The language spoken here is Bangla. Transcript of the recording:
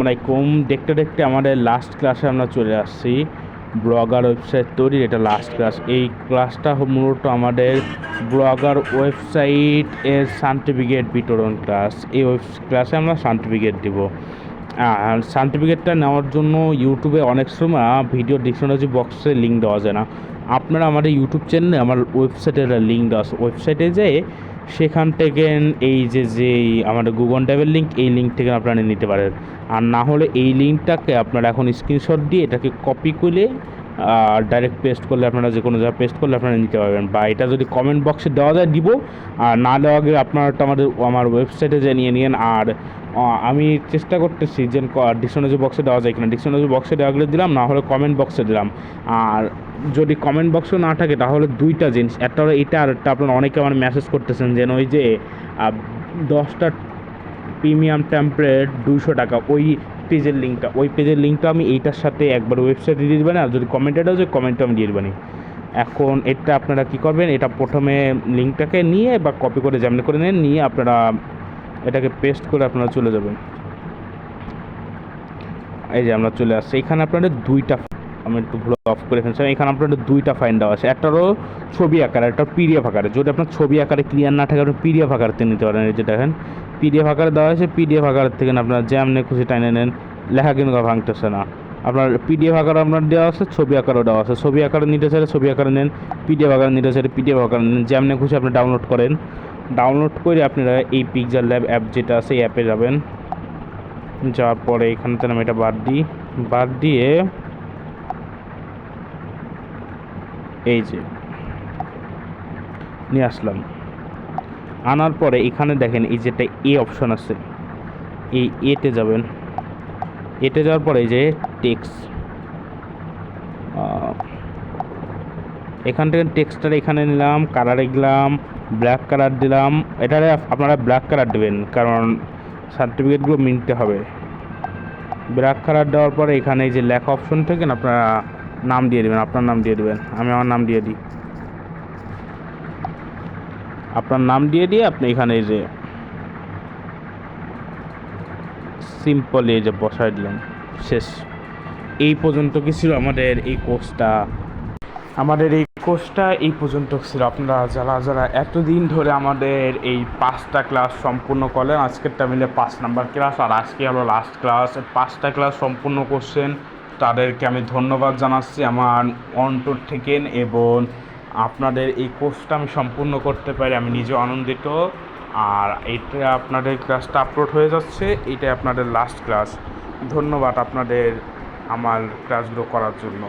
আসসালামাইকুম। দেখতে দেখতে আমাদের লাস্ট ক্লাসে আমরা চলে আসছি। ব্লগার ওয়েবসাইট তৈরির এটা লাস্ট ক্লাস। এই ক্লাসটা মূলত আমাদের ব্লগার ওয়েবসাইট এর সার্টিফিকেট বিতরণ ক্লাস। এই ক্লাসে আমরা সার্টিফিকেট দিব। আর সার্টিফিকেটটা নেওয়ার জন্য ইউটিউবে অনেক সময় ভিডিও ডিসক্রিপশন বক্সে লিঙ্ক দেওয়া যায় না। আপনারা আমাদের ইউটিউব চ্যানেলে আমার ওয়েবসাইটের লিঙ্ক দেওয়া আছে, ওয়েবসাইটে যেয়ে সেখান থেকে এই যে আমাদের গুগল ড্রাইভের লিঙ্ক, এই লিঙ্ক থেকে আপনারা নিতে পারেন। আর না হলে এই লিঙ্কটাকে আপনারা এখন স্ক্রিনশট দিয়ে এটাকে কপি করে ডাইরেক্ট পেস্ট করলে, আপনারা যে কোনো জায়গায় পেস্ট করলে আপনারা নিতে পারবেন। বা এটা যদি কমেন্ট বক্সে দেওয়া যায় দিব, আর না দেওয়া গেলে আপনারা আমার ওয়েবসাইটে যে নিয়ে নিন। আর আমি চেষ্টা করতেছি যে ডিকশনারি বক্সে দেওয়া যায় কিনা। ডিকশনারি বক্সে দেওয়া গেলে দিলাম, না হলে কমেন্ট বক্সে দিলাম। আর যদি কমেন্ট বক্সও না থাকে তাহলে দুইটা জিনিস, একটা হলো এটা, আর একটা আপনারা অনেকে আমার মেসেজ করতেছেন যেন ওই যে 10টা প্রিমিয়াম টেমপ্লেট 200 টাকা, ওই পেজের লিঙ্কটা আমি এইটার সাথে একবার ওয়েবসাইটে দিয়ে দেবেন। আর যদি কমেন্টেডও যে কমেন্টটা আমি দিয়ে দেবেন। এখন এটা আপনারা কী করবেন, এটা প্রথমে লিঙ্কটাকে নিয়ে বা কপি করে যেমন করে নেন, নিয়ে আপনারা এটাকে পেস্ট করে আপনারা চলে যাবেন। এই যে আমরা চলে আসছি। এখানে আপনাদের দুইটা, আমি একটু ভুল অফ করে ফেলছিলাম, এখানে আপনাদের দুইটা ফাইল দেওয়া আছে। একটারও ছবি আকারে, একটা পিডিএফ আকারে। যদি আপনার ছবি আকারে ক্লিয়ার না থাকে, আপনি পিডিএফ আকারতে নিতে পারেন। এই যে দেখেন পিডিএফ আকারে দেওয়া আছে। পিডিএফ আকারের থেকে আপনারা যেমনি খুশি টাইনে নেন, লেখা কিন্তু ভাঙতেছে না। আপনার পিডিএফ আকারে আপনার দেওয়া আছে, ছবি আকারেও দেওয়া আছে। ছবি আকারে নিতে চাইলে ছবি আকারে নেন, পিডিএফ আকারে নিতে চাইলে পিডিএফ আকারে নেন। যেমনি খুশি আপনি ডাউনলোড করেন। ডাউনলোড করে আপনারা এই পিকচার ল্যাব অ্যাপ যেটা আছে এই অ্যাপে যাবেন। যাওয়ার পরে এখান থেকে আমি এটা বাদ দিয়ে এই যে নিয়ে আসলাম। আনার পরে এখানে দেখেন এই যেটা এ অপশন আছে, এই এতে যাবেন। এতে যাওয়ার পরে এই যে টেক্সট, এখান থেকে টেক্সটটা এখানে নিলাম, কালারে গেলাম, ব্ল্যাক কালার দিলাম। এটারে আপনারা ব্ল্যাক কালার দেবেন, কারণ সার্টিফিকেটগুলো মিলতে হবে। ব্ল্যাক কালার দেওয়ার পরে এখানে এই যে লেখা অপশন থেকে আপনারা নাম দিয়ে দেবেন, আপনার নাম দিয়ে দেবেন। আমি আমার নাম দিয়ে দিই। আপনার নাম দিয়ে আপনি এখানে এই যে সিম্পল এই যে বসাই দিলাম, শেষ। এই পর্যন্ত কি ছিল আমাদের এই কোর্সটা। এই পর্যন্ত ছিল। আপনারা যারা এতদিন ধরে আমাদের এই 5টা ক্লাস সম্পূর্ণ করলেন, আজকেরটা মিলে 5 নাম্বার ক্লাস, আর আজকে হলো লাস্ট ক্লাস। 5টা ক্লাস সম্পূর্ণ করছেন, তাদেরকে আমি ধন্যবাদ জানাচ্ছি আমার অন্তর থেকে। এবং আপনাদের এই কোর্সটা আমি সম্পূর্ণ করতে পারি, আমি নিজেও আনন্দিত। আর এটা আপনাদের ক্লাসটা আপলোড হয়ে যাচ্ছে, এইটাই আপনাদের লাস্ট ক্লাস। ধন্যবাদ আপনাদের আমার ক্লাসগুলো করার জন্য।